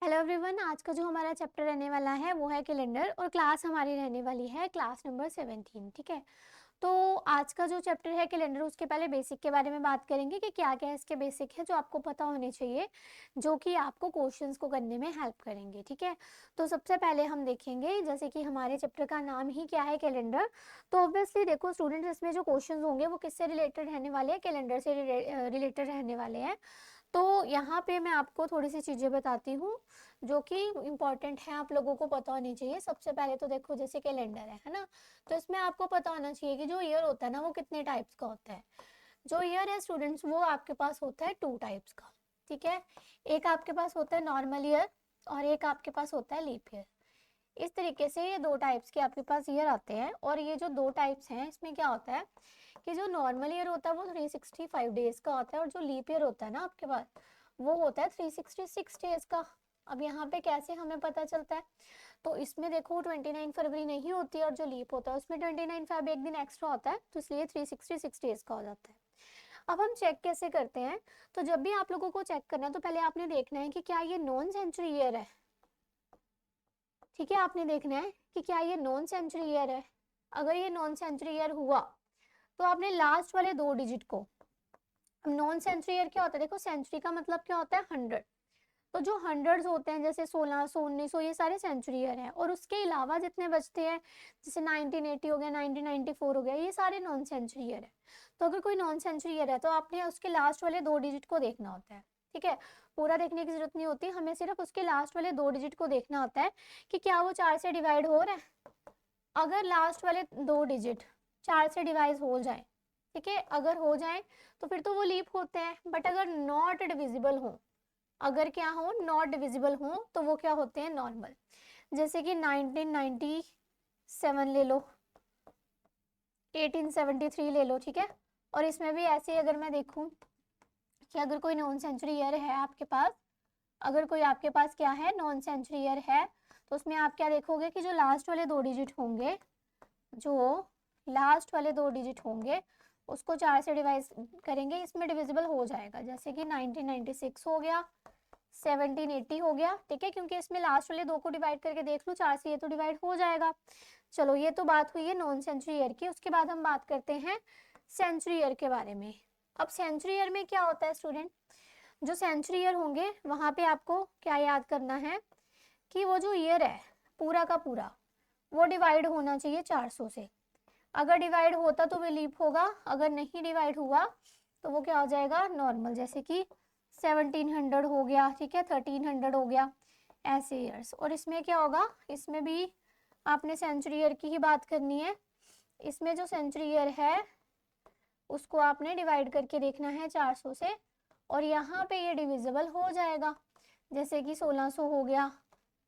Hello everyone, आज का जो हमारा चैप्टर रहने वाला है वो है कैलेंडर और क्लास हमारी रहने वाली है क्लास नंबर 17। ठीक है, तो आज का जो चैप्टर है कैलेंडर, उसके पहले बेसिक के बारे में बात करेंगे कि क्या क्या इसके बेसिक है जो आपको पता होने चाहिए, जो कि आपको क्वेश्चंस को करने में हेल्प करेंगे। ठीक है, तो सबसे पहले हम देखेंगे, जैसे कि हमारे चैप्टर का नाम ही क्या है, कैलेंडर। तो ऑब्वियसली देखो स्टूडेंट्स, इसमें जो क्वेश्चन होंगे वो किससे रिलेटेड रहने वाले हैं, कैलेंडर से रिलेटेड रहने वाले हैं। तो यहाँ पे मैं आपको थोड़ी सी चीज़ें बताती हूँ जो कि इम्पॉर्टेंट है, आप लोगों को पता होनी चाहिए। सबसे पहले तो देखो, जैसे कैलेंडर है ना, तो इसमें आपको पता होना चाहिए कि जो ईयर होता है ना वो कितने टाइप्स का होता है। जो ईयर है स्टूडेंट्स, वो आपके पास होता है 2 टाइप्स का। ठीक है, एक आपके पास होता है नॉर्मल ईयर और एक आपके पास होता है लीप ईयर। इस तरीके से ये 2 टाइप्स के आपके पास ईयर आते हैं। और ये जो 2 टाइप्स हैं, इसमें क्या होता है कि जो नॉर्मल ईयर होता है वो 365 डेज का होता है और जो लीप ईयर होता है ना आपके पास, वो होता है 366 डेज का। अब यहाँ पे कैसे हमें पता चलता है, तो इसमें देखो 29 फरवरी नहीं होती है और जो लीप होता है उसमें 29 फेब एक दिन एक्स्ट्रा होता है, तो इसलिए 366 डेज का हो जाता है। अब हम चेक कैसे करते हैं, तो जब भी आप लोगों को चेक करना है तो पहले आपने देखना है कि क्या ये नॉन सेंचुरी ईयर है। ठीक है, आपने देखना है कि क्या ये नॉन सेंचुरी ईयर है। अगर ये नॉन सेंचुरी ईयर हुआ तो आपने लास्ट वाले 2 डिजिट को, नॉन सेंचुरी ईयर क्या होता है, देखो सेंचुरी का मतलब क्या होता है 100, तो जो हंड्रेड्स होते हैं जैसे 1600 1900 ये सारे सेंचुरी ईयर हैं। और उसके अलावा जितने बचते हैं, जैसे 1980 हो गया, 1994 हो गया, ये सारे नॉन सेंचुरी ईयर है। तो अगर कोई नॉन सेंचुरी ईयर है तो आपने उसके लास्ट वाले 2 डिजिट को देखना होता है। ठीक है, पूरा देखने की जरूरत नहीं होती, हमें सिर्फ उसके लास्ट वाले 2 डिजिट को देखना होता है कि क्या वो 4 से डिवाइड हो रहा है। अगर लास्ट वाले 2 डिजिट 4 से डिवाइड हो जाए, ठीक है, अगर हो जाए तो फिर तो वो लीप होते हैं। बट अगर नॉट डिविजिबल हो, अगर क्या हो, नॉट डिविजिबल हो, तो वो क्या होते हैं, नॉर्मल। जैसे कि 1997 ले लो, 1873 ले लो। ठीक है, और इसमें भी ऐसे ही अगर मैं देखूं कि अगर कोई नॉन सेंचुरी ईयर है आपके पास, अगर कोई आपके पास क्या है, नॉन सेंचुरी ईयर है, तो उसमें आप क्या देखोगे कि जो लास्ट वाले 2 डिजिट होंगे, जो लास्ट वाले 2 डिजिट होंगे उसको 4 से डिवाइड करेंगे, इसमें डिविजिबल हो जाएगा। जैसे कि 1996 हो गया, 1780 हो गया। ठीक है, क्योंकि इसमें लास्ट वाले 2 को डिवाइड करके देख लो, 4 से ये तो डिवाइड हो जाएगा। चलो, ये तो बात हुई है नॉन सेंचुरी ईयर की। उसके बाद हम बात करते हैं सेंचुरी ईयर के बारे में। अब सेंचुरी ईयर में क्या होता है स्टूडेंट, जो सेंचुरी ईयर होंगे वहां पे आपको क्या याद करना है कि वो जो ईयर है पूरा का पूरा, वो डिवाइड होना चाहिए 400 से। अगर डिवाइड होता तो वो लीप होगा, अगर नहीं डिवाइड हुआ तो वो क्या हो जाएगा, नॉर्मल। जैसे कि 1700 हो गया, ठीक है, 1300 हो गया, ऐसे ईयर्स। और इसमें क्या होगा, इसमें भी आपने सेंचुरी ईयर की ही बात करनी है। इसमें जो सेंचुरी ईयर है उसको आपने डिवाइड करके देखना है 400 से, और यहाँ पे ये डिविजिबल हो जाएगा। जैसे कि 1600 हो गया,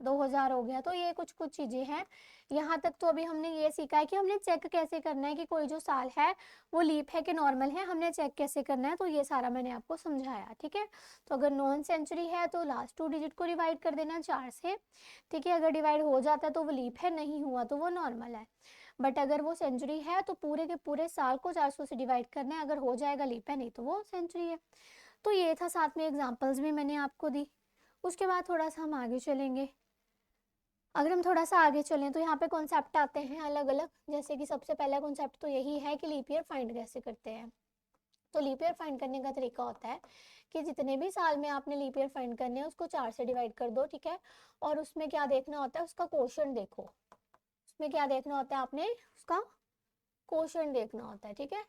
2000 हो गया। तो ये कुछ कुछ चीजें हैं। यहाँ तक तो अभी हमने ये सीखा है कि हमने चेक कैसे करना है कि कोई जो साल है वो लीप है कि नॉर्मल है, हमने चेक कैसे करना है, तो ये सारा मैंने आपको समझाया। ठीक है, तो अगर नॉन सेंचुरी है तो लास्ट 2 डिजिट को डिवाइड कर देना 4 से। ठीक है, अगर डिवाइड हो जाता है तो वो लीप है, नहीं हुआ तो वो नॉर्मल है। बट अगर वो सेंचुरी है तो पूरे के पूरे साल को 400 से डिवाइड करना है, अगर हो जाएगा लीप है, नहीं तो वो सेंचुरी है। तो ये था, साथ में एग्जाम्पल्स भी मैंने आपको दी। उसके बाद थोड़ा सा हम आगे चलेंगे। अगर हम थोड़ा सा आगे चलें तो यहाँ पे कॉन्सेप्ट आते हैं अलग अलग। जैसे कि सबसे पहला कॉन्सेप्ट तो यही है कि लीप ईयर फाइंड कैसे करते हैं। तो लीप ईयर फाइंड करने का तरीका होता है कि जितने भी साल में आपने लीप ईयर फाइंड करने हैं उसको 4 से डिवाइड कर दो। ठीक है, और उसमें क्या देखना होता है, उसका क्वोशंट देखो। उसमें क्या देखना होता है, आपने उसका क्वोशंट देखना होता है। ठीक है,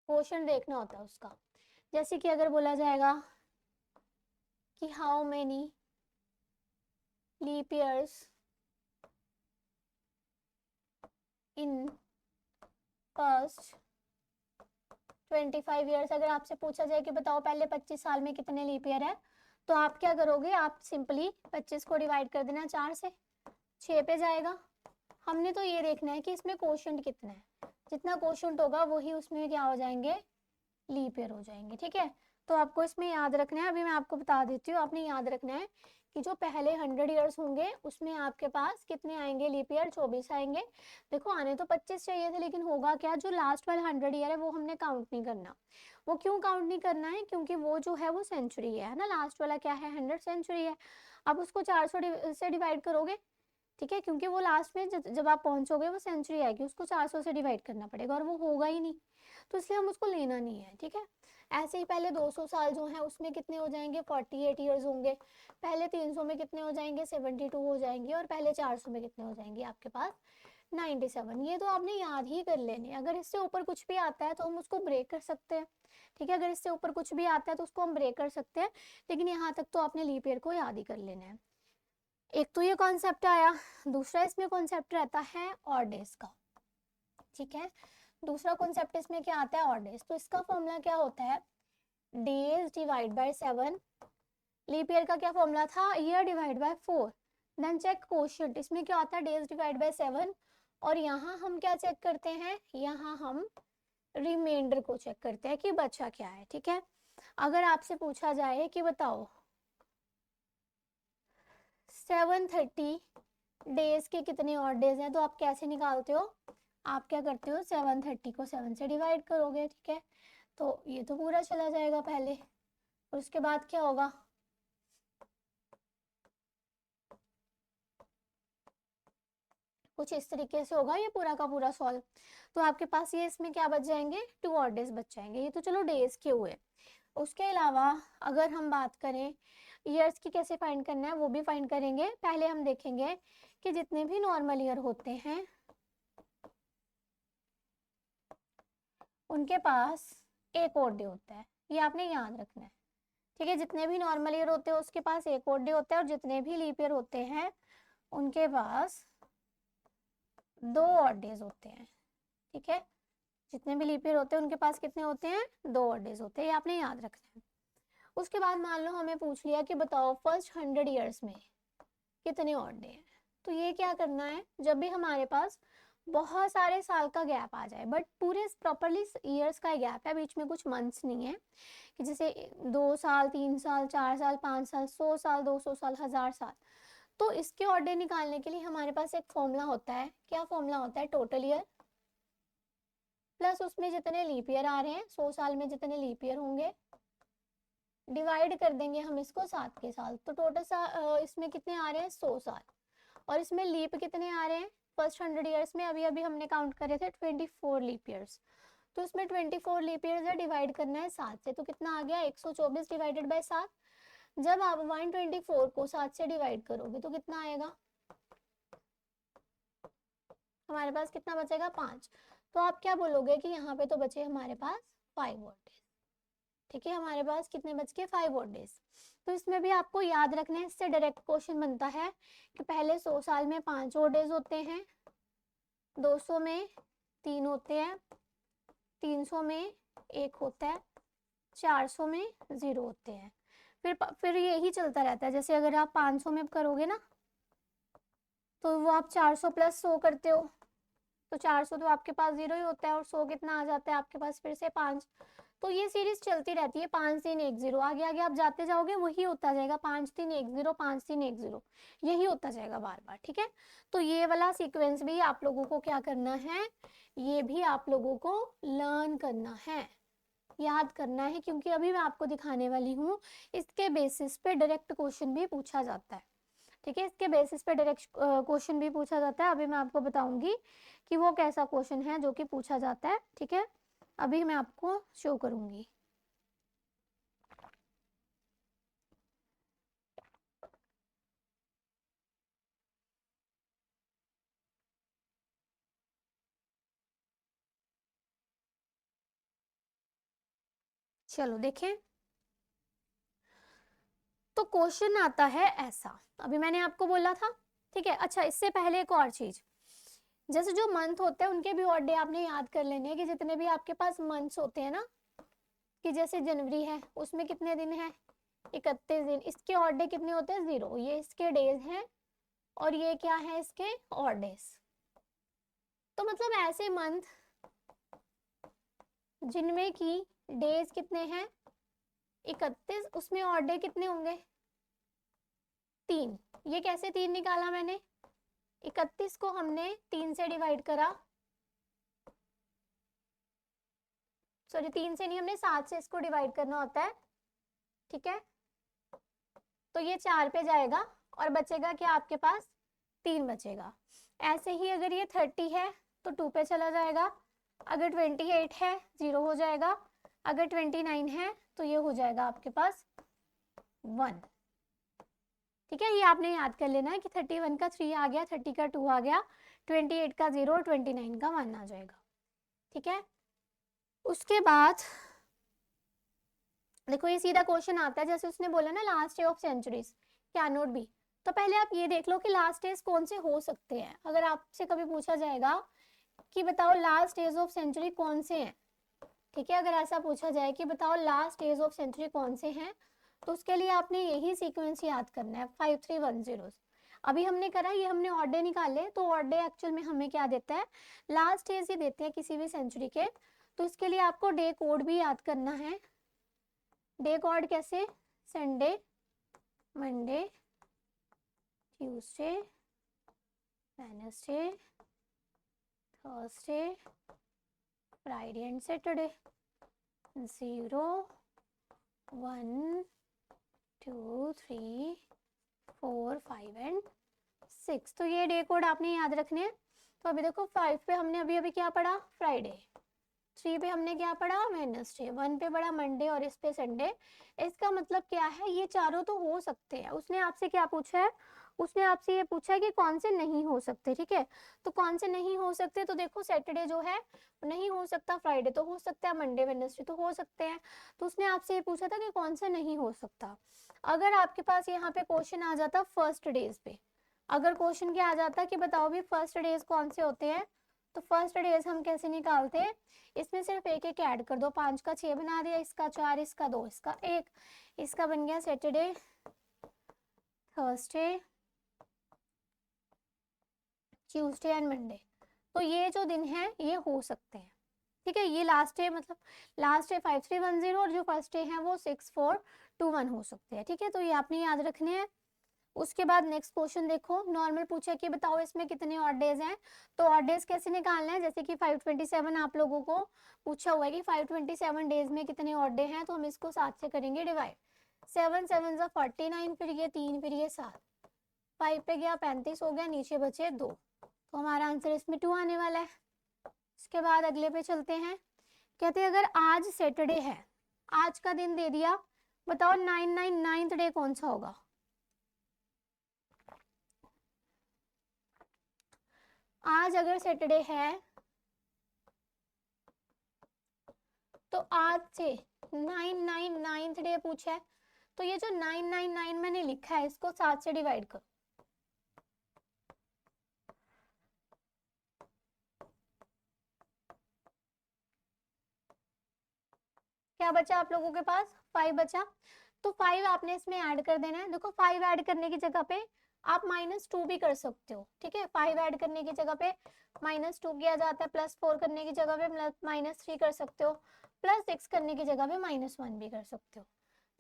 क्वोशंट देखना होता है उसका। जैसे कि अगर बोला जाएगा कि how many leap years in first 25 years, अगर आपसे पूछा जाए कि बताओ पहले 25 साल में कितने लीप ईयर है, तो आप क्या करोगे, आप सिंपली 25 को डिवाइड कर देना 4 से, 6 पे जाएगा। हमने तो ये देखना है कि इसमें क्वोशंट कितना है, जितना क्वोशंट होगा वही उसमें क्या हो जाएंगे, लीप ईयर हो जाएंगे। ठीक है, तो आपको इसमें याद रखना है, अभी मैं आपको बता देती हूँ, आपने याद रखना है कि जो पहले 100 ईयर्स होंगे उसमें आपके पास कितने आएंगे लीप ईयर, 24 आएंगे। देखो आने तो 25 चाहिए थे, लेकिन होगा क्या, जो लास्ट वाला 100 ईयर है वो हमने काउंट नहीं करना। वो क्यों काउंट नहीं करना है, क्योंकि वो जो है वो सेंचुरी है ना, लास्ट वाला क्या है 100 सेंचुरी है। अब उसको 400 से डिवाइड करोगे, ठीक है, क्योंकि वो लास्ट में जब आप पहुंचोगे वो सेंचुरी आएगी, उसको 400 से डिवाइड करना पड़ेगा और वो होगा ही नहीं, तो इसलिए हम उसको लेना नहीं है, ठीक है। ऐसे ही पहले 200 साल जो है उसमें कितने हो जाएंगे 48 ईयर्स होंगे, पहले 300 में कितने हो जाएंगे 72 हो जाएंगे, और पहले 400 में कितने हो जाएंगे आपके पास 97। ये तो आपने याद ही कर लेने, अगर इससे ऊपर कुछ भी आता है तो हम उसको ब्रेक कर सकते हैं, ठीक है, अगर इससे ऊपर कुछ भी आता है तो उसको हम ब्रेक कर सकते हैं, लेकिन यहाँ तक तो आपने लीप ईयर को याद ही कर लेना है। एक तो ये कॉन्सेप्ट आया, दूसरा इसमें कॉन्सेप्ट रहता है ऑड डेज का, ठीक है। दूसरा कॉन्सेप्ट इसमें क्या आता है ऑड डेज, तो इसका फॉर्मूला क्या होता है days divide by 7, leap year का क्या फॉर्मूला था year divide by 4, then check quotient, इसमें क्या आता है डेज डिवाइड बाय 7, और यहाँ हम क्या चेक करते हैं, यहाँ हम रिमाइंडर को चेक करते हैं कि बचा क्या है, ठीक है। अगर आपसे पूछा जाए कि बताओ 730 डेज के कितने और डेज हैं, तो आप कैसे निकालते हो, आप क्या करते हो 730 को 7 से डिवाइड करोगे, ठीक है, तो ये तो पूरा चला जाएगा पहले, और उसके बाद क्या होगा, कुछ इस तरीके से होगा ये पूरा का पूरा सॉल्व। तो आपके पास ये इसमें क्या बच जाएंगे 2 और डेज बच जाएंगे, ये तो चलो डेज के हुए। उसके अलावा अगर हम बात करें ईयर्स की कैसे फाइंड करना है वो भी फाइंड करेंगे। पहले हम देखेंगे कि जितने भी नॉर्मल ईयर होते हैं उनके पास एक और डे होता है, ये आपने याद रखना है, ठीक है। जितने भी नॉर्मल ईयर होते हैं उसके पास एक और डे होता है, और जितने भी लीप ईयर होते हैं उनके पास 2 और डेज होते हैं, ठीक है। जितने भी लीप ईयर होते हैं उनके पास कितने होते हैं 2 और डेज होते हैं, ये आपने याद रखना है। उसके बाद मान लो हमें पूछ लिया कि बताओ फर्स्ट 100 ईयर्स में कितने और डे हैं, तो ये क्या करना है, जब भी हमारे पास बहुत सारे साल का गैप आ जाए, बट पूरे प्रॉपरली ईयर्स का गैप है, बीच में कुछ मंथ्स नहीं है, कि जैसे 2 साल 3 साल 4 साल 5 साल 100 साल 200 साल 1000 साल, तो इसके और डे निकालने के लिए हमारे पास एक फॉर्मूला होता है, क्या फॉर्मूला होता है टोटल ईयर प्लस उसमें जितने लीप ईयर आ रहे हैं 100 साल में जितने लीप ईयर होंगे डिवाइड कर देंगे हम इसको 7 के साल, तो टोटल इसमें कितने आ रहे हैं 100 साल, और इसमें लीप कितने आ रहे हैं फर्स्ट 100 ईयर्स में अभी अभी हमने काउंट करे थे 24 लीप ईयर्स, तो इसमें 24 लीप ईयर्स है, डिवाइड करना है 7 से, तो कितना आ गया 124 डिवाइडेड बाय 7। जब आप 124 को 7 से डिवाइड करोगे तो कितना आएगा, हमारे पास कितना बचेगा 5, तो आप क्या बोलोगे कि यहाँ पे तो बचे हमारे पास 5 और डेज, ठीक है, हमारे पास कितने बच के 5 और डेज। तो इसमें भी आपको याद रखना है, इससे डायरेक्ट क्वेश्चन बनता है कि पहले 100 साल में 5 और डेज होते हैं, 200 में 3 होते हैं, 300 में 1 होता है, 400 में 0 होते हैं, फिर यही चलता रहता है। जैसे अगर आप 500 में करोगे ना तो वो आप 400 प्लस 100 करते हो, तो 400 तो आपके पास 0 ही होता है, और 100 कितना आ जाता है आपके पास फिर से 5, तो ये सीरीज चलती रहती है 5 3 1 0, आगे आगे आप जाते जाओगे वही होता जाएगा 5 3 1 0 5 3 1 0, यही होता जाएगा बार बार, ठीक है। तो ये वाला सीक्वेंस भी आप लोगों को क्या करना है, ये भी आप लोगों को लर्न करना है, याद करना है, क्योंकि अभी मैं आपको दिखाने वाली हूँ इसके बेसिस पे डायरेक्ट क्वेश्चन भी पूछा जाता है, ठीक है, इसके बेसिस पे डायरेक्ट क्वेश्चन भी पूछा जाता है। अभी मैं आपको बताऊंगी कि वो कैसा क्वेश्चन है जो कि पूछा जाता है, ठीक है, अभी मैं आपको शो करूंगी। चलो देखें, तो क्वेश्चन आता है ऐसा, अभी मैंने आपको बोला था, ठीक है। अच्छा इससे पहले एक और चीज, जैसे जो मंथ होते हैं उनके भी और डे आपने याद कर लेने हैं, कि जितने भी आपके पास मंथ्स होते हैं ना, कि जैसे जनवरी है उसमें कितने दिन है 31 दिन, इसके और डे कितने होते हैं 0, ये इसके डेज हैं, और ये क्या है इसके और डेज। तो मतलब ऐसे मंथ जिनमें की डेज कितने हैं 31, उसमें और डे कितने होंगे 3, ये कैसे 3 निकाला मैंने, 31 को हमने 3 से डिवाइड करा, सॉरी 3 से नहीं, हमने 7 से इसको डिवाइड करना होता है, ठीक है। तो ये 4 पे जाएगा और बचेगा क्या आपके पास, 3 बचेगा। ऐसे ही अगर ये 30 है तो 2 पे चला जाएगा, अगर 28 है 0 हो जाएगा, अगर 29 है तो ये हो जाएगा आपके पास 1, ठीक है। ये आपने याद कर लेना है कि 31 का 3 आ गया, 30 का 2 आ गया, 28 का 0 और 29 का 1 आ जाएगा, ठीक है। उसके बाद देखो ये सीधा क्वेश्चन आता है, जैसे उसने बोला ना last day of centuries can not be, तो पहले आप ये देख लो कि लास्ट डेज कौन से हो सकते हैं। अगर आपसे कभी पूछा जाएगा कि बताओ लास्ट डेज ऑफ सेंचुरी कौन से हैं, ठीक है, अगर ऐसा पूछा जाए कि बताओ लास्ट डेज ऑफ सेंचुरी कौन से हैं, तो उसके लिए आपने यही सीक्वेंस याद करना है 5310। अभी हमने करा, ये हमने ऑड डे निकाले, तो ऑड डे एक्चुअल में हमें क्या देता है, लास्ट डेज ही देते हैं किसी भी सेंचुरी के, तो इसके लिए आपको डे कोड भी याद करना है। डे कोड कैसे, Sunday, Monday, Tuesday, Wednesday, Thursday, Friday and Saturday, 0 1 2 3 4 5 and 6, तो ये डे कोड आपने याद रखने हैं। तो अभी देखो 5 पे हमने अभी अभी क्या पढ़ा, फ्राइडे, 3 पे हमने क्या पढ़ा, वेडनेसडे, 1 पे पढ़ा मंडे और इस पे संडे। इसका मतलब क्या है, ये चारों तो हो सकते हैं। उसने आपसे क्या पूछा है, उसने आपसे ये पूछा है कि कौन से नहीं हो सकते, ठीक है। तो कौन से नहीं हो सकते, तो देखो सैटरडे जो है नहीं हो सकता, फ्राइडे तो हो सकता है, मंडे वेडनेसडे तो हो सकते हैं। तो उसने आपसे ये पूछा था कि कौन सा नहीं हो सकता। अगर आपके पास यहाँ पे क्वेश्चन आ जाता फर्स्ट डेज पे, अगर क्वेश्चन क्या आ जाता कि बताओ भी फर्स्ट डेज कौन से होते हैं, तो फर्स्ट डेज हम कैसे निकालते हैं, इसमें सिर्फ एक एक ऐड कर दो, 5 का 6 बना दिया, इसका 4, इसका 2, इसका 1, इसका बन गया Saturday, Thursday, Tuesday and Monday. तो ये जो दिन है ये हो सकते हैं, ठीक है। ये लास्ट डे मतलब लास्ट डे 5310 और जो फर्स्ट डे है वो 6421 हो सकते हैं, ठीक है। तो ये आपने याद रखने हैं। उसके बाद नेक्स्ट क्वेश्चन देखो, नॉर्मल पूछा कि बताओ इसमें कितने ऑड डेज हैं, तो ऑड डेज कैसे निकालना है, जैसे कि 527 आप लोगों को पूछा हुआ है कि 527 डेज में कितने ऑड डे हैं, तो हम इसको 7 से करेंगे डिवाइड, 7 7 जा 49, फिर ये 3, फिर ये 7, 5 पे गया 35 हो गया, नीचे बचे 2, तो हमारा आंसर इसमें 2 आने वाला है। इसके बाद अगले पे चलते हैं, कहते हैं अगर आज सैटरडे है, आज का दिन दे दिया, बताओ 999th डे कौन सा होगा। आज अगर सैटरडे है तो आज से 999th डे पूछा है, तो ये जो 999 मैंने लिखा है इसको 7 से डिवाइड करो, क्या बचा आप लोगों के पास, 5 बचा, तो 5 आपने इसमें ऐड कर देना है। देखो 5 ऐड करने की जगह पे आप -2 भी कर सकते हो, ठीक है। 5 ऐड करने की जगह पे -2 किया जाता है, +4 करने की जगह पे -3 कर सकते हो, +6 करने की जगह पे -1 भी कर सकते हो।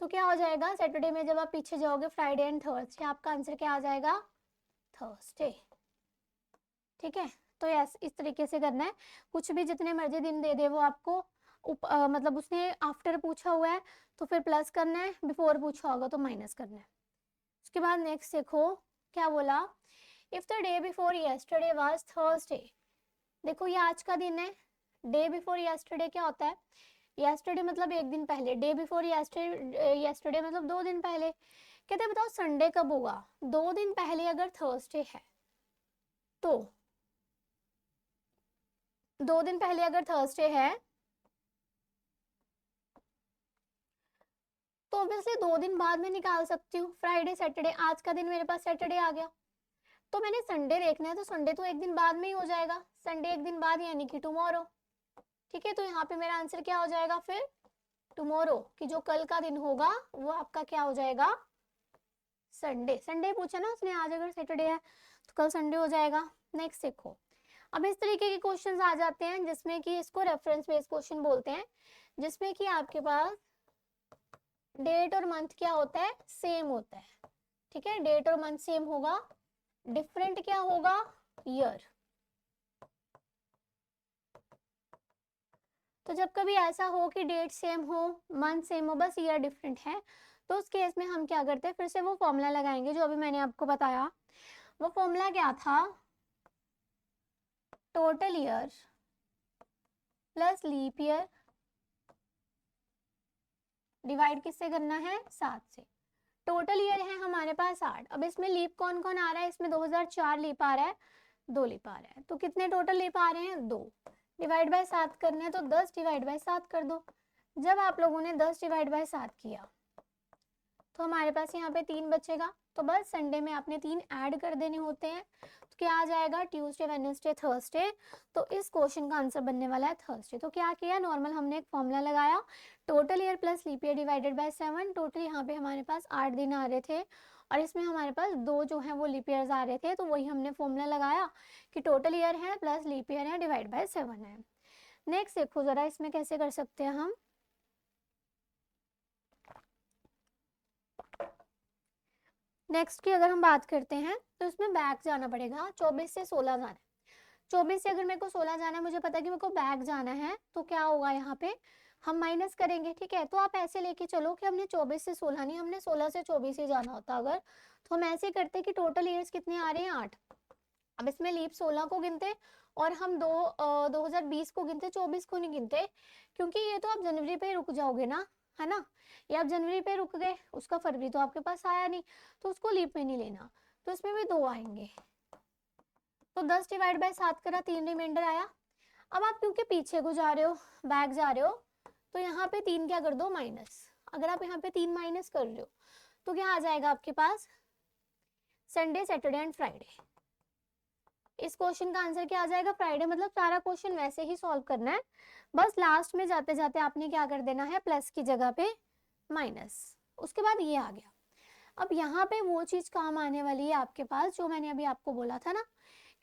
तो क्या हो जाएगा, सैटरडे में जब आप पीछे जाओगे फ्राइडे एंड थर्सडे, आपका आंसर क्या आ जाएगा, थर्सडे, ठीक है। तो यस इस तरीके से करना है, कुछ भी जितने मर्जी दिन दे दे वो आपको मतलब उसने आफ्टर पूछा हुआ है तो फिर प्लस करना है, बिफोर पूछा होगा तो माइनस करना है। उसके बाद नेक्स्ट देखो क्या बोला, if the day before yesterday was Thursday, देखो ये आज का दिन है, डे बिफोर यस्टरडे क्या होता है, यस्टरडे मतलब एक दिन पहले, डे बिफोर यस्टरडे मतलब 2 दिन पहले। कहते हैं बताओ संडे कब होगा, 2 दिन पहले अगर थर्सडे है तो 2 दिन पहले अगर थर्सडे है तो ऑब्वियसली 2 दिन बाद में निकाल सकती हूँ, फ्राइडे सैटरडे, आज का दिन मेरे पास सैटरडे आ गया, तो मैंने संडे देखना है, तो संडे तो एक दिन बाद में ही हो जाएगा, संडे एक दिन बाद यानी कि टुमारो, ठीक है। तो यहाँ पे मेरा आंसर क्या हो जाएगा फिर, टुमारो, कि जो कल का दिन होगा वो आपका क्या हो जाएगा, संडे। संडे पूछा ना उसने, आज अगर सैटरडे है तो कल संडे हो जाएगा। नेक्स्ट देखो, अब इस तरीके के क्वेश्चंस आ जाते हैं जिसमें कि इसको रेफरेंस बेस्ड क्वेश्चन बोलते हैं, जिसमें कि आपके पास डेट और मंथ क्या होता है, सेम होता है, ठीक है, डेट और मंथ सेम होगा, डिफरेंट क्या होगा, ईयर। तो जब कभी ऐसा हो कि डेट सेम हो, मंथ सेम हो, बस ईयर डिफरेंट है, तो उस केस में हम क्या करते हैं, फिर से वो फॉर्मूला लगाएंगे जो अभी मैंने आपको बताया। वो फॉर्मूला क्या था, total year plus leap year divide किससे करना है, 7 से। टोटल ईयर है हमारे पास 8, अब इसमें लीप कौन कौन आ रहा है, इसमें 2004 लीप आ रहा है, 2 लीप आ रहा है, तो कितने टोटल लीप आ रहे हैं, 2। डिवाइड बाय 7 करना है तो 10 डिवाइड बाय 7 कर दो। जब आप लोगों ने 10 डिवाइड बाय 7 किया तो हमारे पास यहाँ पे 3 बचेगा, तो बस संडे में आपने 3 ऐड कर देने होते हैं, तो क्या आ जाएगा, ट्यूसडे वेडनेसडे थर्सडे। तो इस क्वेश्चन का आंसर बनने वाला है थर्सडे। तो क्या किया, नॉर्मल हमने एक फॉर्मूला लगाया, total year plus leap year divided by 7। Total यहाँ पे हमारे पास 8 दिन आ रहे थे और इसमें हमारे पास 2 जो है वो लीप ईयर्स आ रहे थे, तो वही हमने फॉर्मूला लगाया कि टोटल ईयर है प्लस लीप ईयर है डिवाइड बाय 7 है। नेक्स्ट देखो जरा इसमें कैसे कर सकते हैं हम। नेक्स्ट की अगर हम बात करते हैं तो इसमें बैक जाना पड़ेगा, 24 से 16 जाना है। 24 से अगर मेरे को 16 जाना है, मुझे पता है कि मेरे को बैक जाना है, तो क्या होगा यहाँ पे हम माइनस करेंगे, ठीक है। तो आप ऐसे लेके चलो कि हमने 24 से 16 नहीं, हमने 16 से 24 ही जाना होता अगर, तो हम ऐसे करते कि टोटल ईयर्स कितने आ रहे हैं, 8। अब इसमें लीप 16 को गिनते और हम 2020 को गिनते, 24 को नहीं गिनते, क्योंकि ये तो आप जनवरी पे रुक जाओगे ना, है ना। ये आप जनवरी पे रुक गए, उसका फरवरी तो आपके पास आया नहीं, तो उसको लीप में नहीं लेना, तो इसमें भी 2 आएंगे। तो 10 डिवाइड बाय 7 करा, 3 रिमाइंडर आया। अब आप क्योंकि पीछे को जा रहे हो, बैक जा रहे हो, तो यहाँ पे 3 क्या कर दो, माइनस। अगर आप यहाँ पे 3 माइनस कर रहे हो तो क्या आ जाएगा आपके पास, संडे सैटरडे एंड फ्राइडे। इस क्वेश्चन का आंसर क्या आ जाएगा, फ्राइडे। मतलब सारा क्वेश्चन वैसे ही सॉल्व करना है, बस लास्ट में जाते जाते आपने क्या कर देना है, प्लस की जगह पे माइनस, उसके बाद ये आ गया। अब यहाँ पे वो चीज काम आने वाली है आपके पास जो मैंने अभी आपको बोला था ना,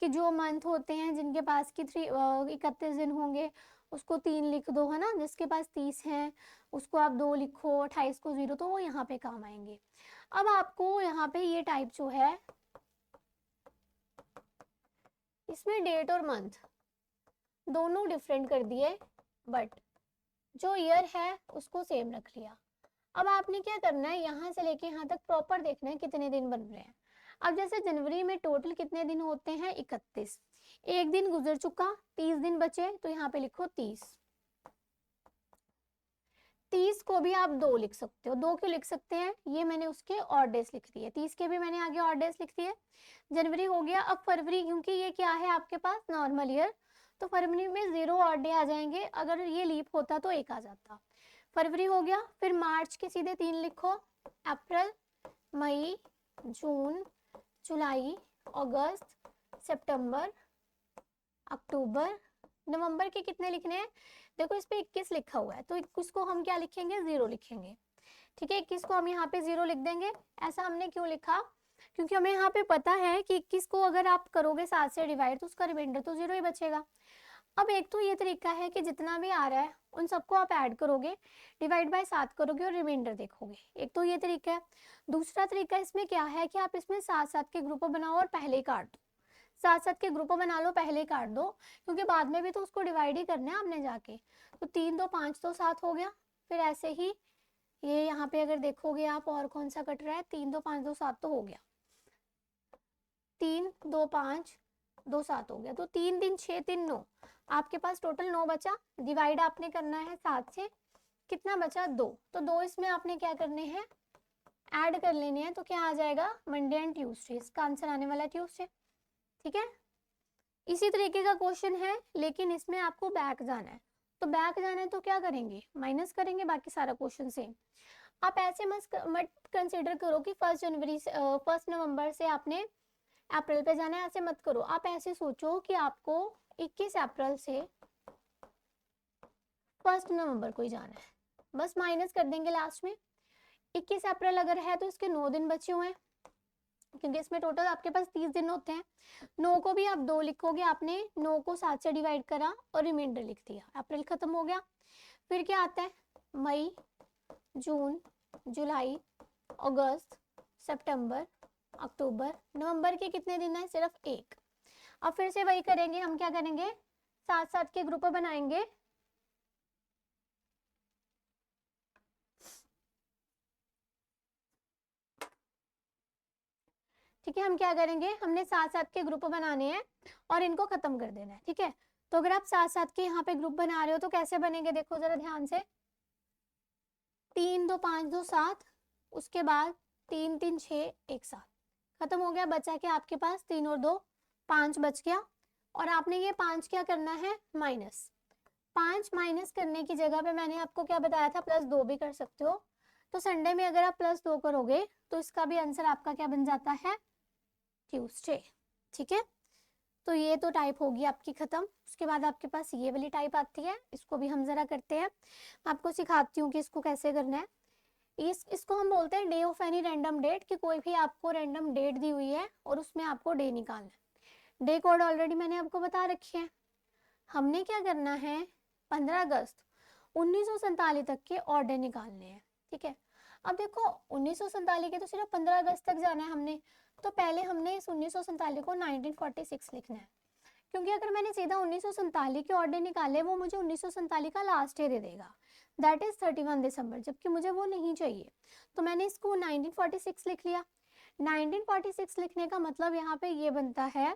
कि जो मंथ होते हैं जिनके पास की 31 दिन होंगे उसको 3 लिख दो, है ना। जिसके पास 30 हैं उसको आप 2 लिखो, 28 को 0, तो वो यहाँ पे काम आएंगे। अब आपको यहाँ पे ये टाइप जो है इसमें डेट और मंथ दोनों डिफरेंट कर दिए, बट जो ईयर है उसको सेम रख लिया। अब आपने क्या करना है, यहाँ से लेके यहाँ तक प्रॉपर देखना है कितने दिन बन रहे हैं। अब जैसे जनवरी में टोटल कितने दिन होते हैं, 31। एक दिन गुजर चुका, 30 दिन बचे, तो यहाँ पे लिखो 30। 30 को भी आप 2 लिख सकते हो। 2 क्यों लिख सकते हैं, ये मैंने उसके और डेज लिख दिए, 30 के भी मैंने आगे और डेज लिख दिए। जनवरी हो गया। अब फरवरी, क्योंकि ये क्या है आपके पास नॉर्मल ईयर, तो फरवरी में 0 और डे आ जाएंगे, अगर ये लीप होता तो 1 आ जाता। फरवरी हो गया। फिर मार्च के सीधे 3 लिखो, अप्रैल, मई, जून, जुलाई, अगस्त, सितंबर, अक्टूबर, नवंबर के कितने लिखने हैं, देखो इस पे 21 लिखा हुआ है, तो 21 को हम क्या लिखेंगे, 0 लिखेंगे, ठीक है। 21 को हम यहाँ पे 0 लिख देंगे। ऐसा हमने क्यों लिखा, क्योंकि हमें यहाँ पे पता है कि 21 को अगर आप करोगे 7 से डिवाइड तो उसका रिमाइंडर तो 0 ही बचेगा। अब एक तो ये तरीका है कि जितना भी आ रहा है उन सबको आप ऐड करोगे, डिवाइड बाय 7 करोगे और रिमाइंडर देखोगे, एक तो ये तरीका है। दूसरा तरीका इसमें क्या है कि आप इसमें 7-7 के ग्रुप बनाओ और पहले ही काट दो। 7-7 के ग्रुप बना लो, पहले ही काट दो, क्योंकि बाद में भी तो उसको डिवाइड ही करना है आपने जाके। तो 3 2 5 तो 7 हो गया। फिर ऐसे ही ये यहाँ पे अगर देखोगे आप और कौन सा कट रहा है, 3 2 5 2 7 तो हो गया, 3 2 5 2 7 हो गया, तो 3 3 6 3 9, आपके पास टोटल 9 बचा। डिवाइड आपने करना है 7 से, कितना बचा, 2। तो 2 इसमें आपने क्या करने हैं, ऐड कर लेने हैं, तो क्या आ जाएगा, मंडे एंड ट्यूसडे। इसका आंसर आने वाला है ट्यूसडे, ठीक है। इसी तरीके का क्वेश्चन है, लेकिन इसमें आपको बैक जाना है, तो बैक जाना है तो क्या करेंगे, माइनस करेंगे, बाकी सारा क्वेश्चन सेम। आप ऐसे मत कंसिडर करो कि 1 नवंबर से आपने अप्रैल पे जाना है, ऐसे मत करो। आप ऐसे सोचो कि आपको 21 अप्रैल से 1 नवंबर को ही जाना है, बस माइनस कर देंगे लास्ट में। 21 अप्रैल अगर है तो इसके 9 दिन बचे हुए हैं, क्योंकि इसमें टोटल आपके पास 30 दिन होते हैं। 9 को भी आप 2 लिखोगे, आपने 9 को 7 से डिवाइड करा और रिमाइंडर लिख दिया, अप्रैल खत्म हो गया। फिर क्या आता है, मई, जून, जुलाई, अगस्त, सितंबर, अक्टूबर, नवंबर के कितने दिन है? सिर्फ एक। अब फिर से वही करेंगे, हम क्या करेंगे, 7-7 के ग्रुप बनाएंगे। ठीक है, हम क्या करेंगे, हमने 7-7 के ग्रुप बनाने हैं और इनको खत्म कर देना है। ठीक है, तो अगर आप 7-7 के यहाँ पे ग्रुप बना रहे हो तो कैसे बनेंगे, देखो जरा ध्यान से। 3 2 5 2 7, उसके बाद 3 3 6 1 7, खत्म हो गया। बचा क्या आपके पास? 3 और 2 5 बच गया। और आपने ये 5 क्या करना है? माइनस। 5 माइनस करने की जगह पे मैंने आपको क्या बताया था, +2 भी कर सकते हो। तो संडे में अगर आप +2 करोगे तो इसका भी आंसर आपका क्या बन जाता है? ट्यूसडे। ठीक है, तो ये तो टाइप होगी आपकी खत्म। उसके बाद आपके पास ये वाली टाइप आती है, इसको भी हम जरा करते हैं। आपको सिखाती हूँ कि इसको कैसे करना है। इसको हम बोलते हैं day of any random date, कि कोई भी आपको रैंडम डेट दी हुई है और उसमें आपको डे निकालना है। डे कोड ऑलरेडी मैंने आपको बता रखी है। हमने क्या करना है, 15 अगस्त 1947 तक के और डे निकालने हैं। ठीक है, अब देखो 1947 के तो सिर्फ 15 अगस्त तक जाना है हमने, तो पहले हमने इस 1947 को 1946 लिखना है, क्योंकि अगर मैंने सीधा 1947 के ऑर्डर निकाले वो मुझे 1947 का लास्ट डे दे देगा, दैट इज 31 दिसंबर, जबकि मुझे वो नहीं चाहिए। तो मैंने इसको 1946 लिख लिया। 1946 लिखने का मतलब यहाँ पे ये बनता है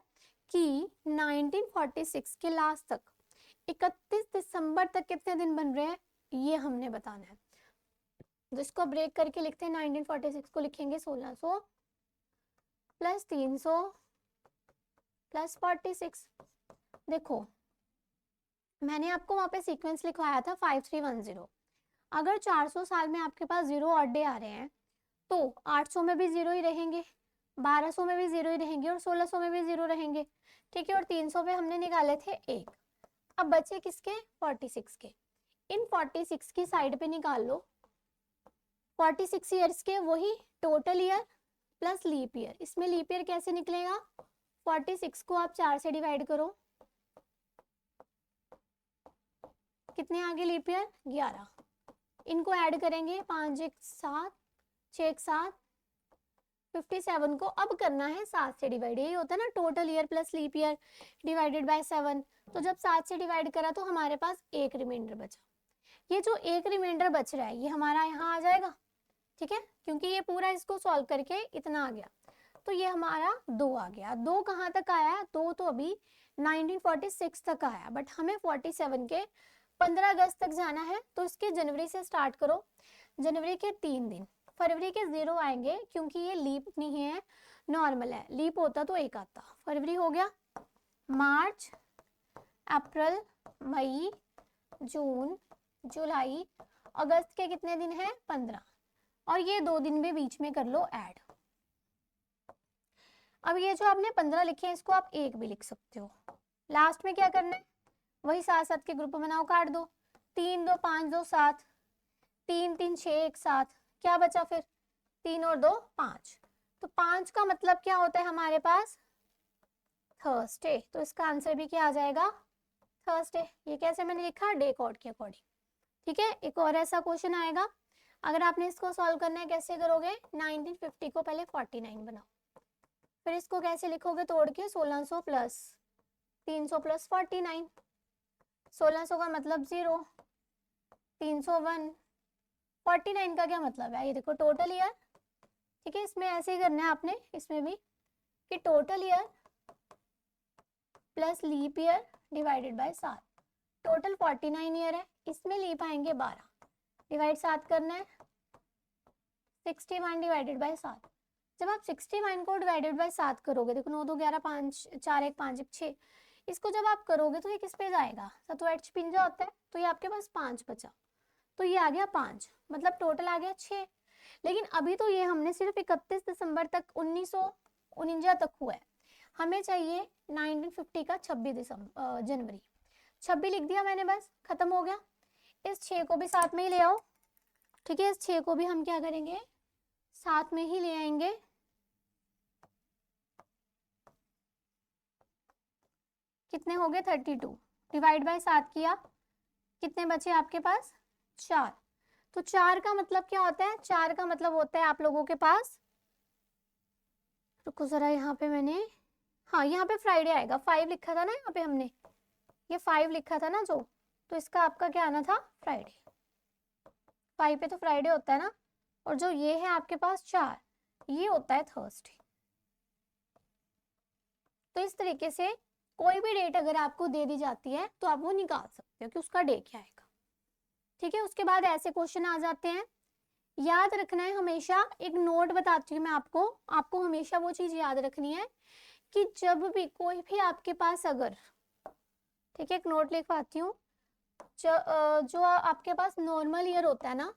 कि 1946 के लास्ट तक 31 दिसंबर तक कितने दिन बन रहे हैं, ये हमने बताना है। जिसको ब्रेक करके लिखते हैं, 1946 को लिखेंगे 1600 प्लस 300 प्लस 46। देखो मैंने आपको वहां पे सीक्वेंस लिखवाया था 5310। अगर 400 साल में आपके पास 0 ऑड डे आ रहे हैं तो 800 में भी 0 ही रहेंगे, 1200 में भी 0 ही रहेंगे और 1600 में भी 0 रहेंगे। ठीक है, और 300 पे हमने निकाले थे 1। अब बचे किसके? 46 के। इन 46 की साइड पे निकाल लो 46 ईयर्स के, वही total year plus leap year. इसमें लीप ईयर कैसे निकलेगा, 46 को आप 4 से डिवाइड करो, कितने आगे लीप ईयर? 11। इनको ऐड करेंगे, 5 1 7 6 1 7, 57 को अब करना है 7 से डिवाइड। यही होता है ना total year plus leap year divided by 7। तो जब 7 से डिवाइड करा तो हमारे पास एक रिमाइंडर बचा। ये जो एक रिमाइंडर बच रहा है ये हमारा यहाँ आ जाएगा। ठीक है, क्योंकि ये पूरा इसको सॉल्व करके इतना आ गया, तो ये हमारा 2 आ गया। 2 कहाँ तक आया? 2 तो अभी 1946 तक आया, बट हमें 47 के 15 अगस्त तक जाना है। तो इसके जनवरी से स्टार्ट करो, जनवरी के 3 दिन, फरवरी के 0 आएंगे क्योंकि ये लीप नहीं है, नॉर्मल है। लीप होता तो 1 आता। फरवरी हो गया, मार्च, अप्रैल, मई, जून, जुलाई, अगस्त के कितने दिन है? 15, और ये 2 दिन भी बीच में कर लो ऐड। अब ये जो आपने 15 लिखे हैं इसको आप 1 भी लिख सकते हो। लास्ट में क्या करना है, वही 7-7 के ग्रुप बनाओ, काट दो। 3 2 5 2 7, 3 3 6 1 7, क्या बचा फिर? 3 और 2 5। तो 5 का मतलब क्या होता है हमारे पास? थर्सडे। तो इसका आंसर भी क्या आ जाएगा? थर्सडे। ये कैसे मैंने लिखा? डे कोड के अकॉर्डिंग। ठीक है, एक और ऐसा क्वेश्चन आएगा। अगर आपने इसको सॉल्व करना है, कैसे करोगे? 1950 को पहले 49 बनाओ, फिर इसको कैसे लिखोगे तोड़ के? 1600 प्लस 300 प्लस 49। 1600 का मतलब 0, 300 1, 49 का क्या मतलब है? ये देखो टोटल ईयर। ठीक है, इसमें ऐसे ही करना है आपने, इसमें भी कि total year plus leap year divided by 7। Total 49 year है, इसमें लीप आएंगे 12, डिवाइड 7 करना है, 61 डिवाइडेड बाय 7। जब आप 61 को डिवाइडेड बाय 7 करोगे, देखो 9 2 11 5 4 1 5 1 6, इसको जब आप करोगे तो ये किस पे जाएगा? 7 पिंजा होता है, तो ये आपके पास 5 बचा, तो ये आ गया 5, मतलब टोटल आ गया 6। लेकिन अभी तो ये हमने सिर्फ 31 दिसंबर तक 1949 तक हुआ है, हमें चाहिए 1950 का 26 जनवरी। 26 लिख दिया मैंने, बस खत्म हो गया। इस 6 को भी साथ में ही ले आओ। ठीक है, इस 6 को भी हम क्या करेंगे? साथ में ही ले आएंगे। कितने हो गए? 32 डिवाइड बाय 7 किया, कितने बचे आपके पास? 4। तो 4 का मतलब क्या होता है? 4 का मतलब होता है आप लोगों के पास रुको ज़रा, यहाँ पे मैंने, हाँ यहाँ पे फ्राइडे आएगा, 5 लिखा था ना यहाँ पे हमने, ये 5 लिखा था ना जो, तो इसका आपका क्या आना था, फ्राइडे। 5 पे तो फ्राइडे होता है ना, और जो ये है आपके पास 4, ये होता है थर्सडे। तो इस तरीके से कोई भी डेट अगर आपको दे दी जाती है तो आप वो निकाल सकते हो कि उसका डे क्या आएगा। ठीक है, उसके बाद ऐसे क्वेश्चन आ जाते हैं। याद रखना है हमेशा, एक नोट बताती हूँ मैं आपको, आपको हमेशा वो चीज याद रखनी है कि जब भी कोई भी आपके पास अगर, ठीक है, एक नोट लिखवाती हूँ, जो आपके पास नॉर्मल ईयर होता है ना,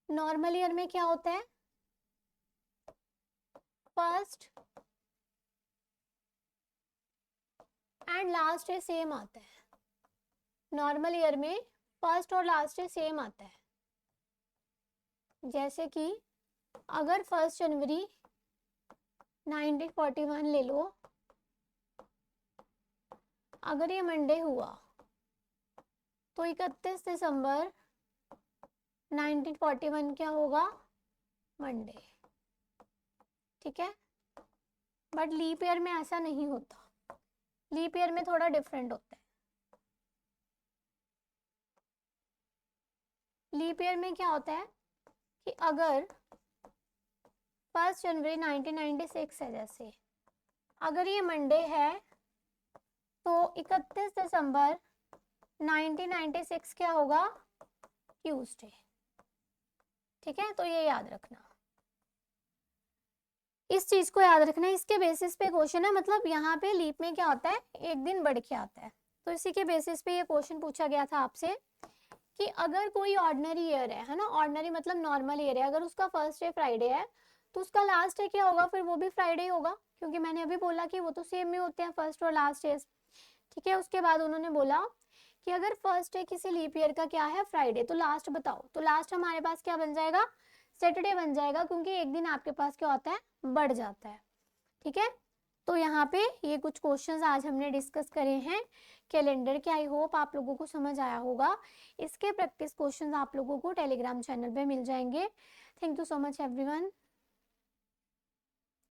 नॉर्मल ईयर में क्या होता है, first and last day same आता है। नॉर्मल ईयर में फर्स्ट और लास्ट डे सेम आता है। जैसे कि अगर 1 जनवरी 1941 ले लो, अगर ये मंडे हुआ तो 31 दिसंबर 1941 क्या होगा, मंडे। ठीक है, बट लीप ईयर में ऐसा नहीं होता, लीप ईयर में थोड़ा डिफरेंट होता है। लीप ईयर में क्या होता है कि अगर 1 जनवरी 1996 है, जैसे अगर ये मंडे है तो 31 दिसंबर 1996 क्या होगा, ट्यूसडे। ठीक है, तो ये याद रखना, इस चीज को याद रखना है। इसके बेसिस पे क्वेश्चन है, मतलब यहाँ पे लीप में क्या होता है, एक दिन बढ़ के आता है, तो इसी के बेसिस पे ये क्वेश्चन पूछा गया था आपसे कि अगर कोई ऑर्डिनरी ईयर है ना, ऑर्डिनरी मतलब नॉर्मल ईयर है, अगर उसका फर्स्ट डे फ्राइडे है तो उसका लास्ट डे क्या होगा, फिर वो भी फ्राइडे ही होगा, क्योंकि मैंने अभी बोला कि वो तो सेम में होते हैं फर्स्ट और लास्ट डे। ठीक है, उसके बाद उन्होंने बोला कि अगर फर्स्ट डे किसी लीप ईयर का क्या है, फ्राइडे, तो लास्ट बताओ, तो लास्ट हमारे पास क्या बन जाएगा, सैटरडे बन जाएगा, क्योंकि एक दिन आपके पास क्या होता है, बढ़ जाता है। ठीक है, तो यहाँ पे ये कुछ क्वेश्चंस आज हमने डिस्कस करे हैं कैलेंडर के। आई होप आप लोगों को समझ आया होगा। इसके प्रैक्टिस क्वेश्चंस आप लोगों को टेलीग्राम चैनल पे मिल जाएंगे। Thank you so much everyone.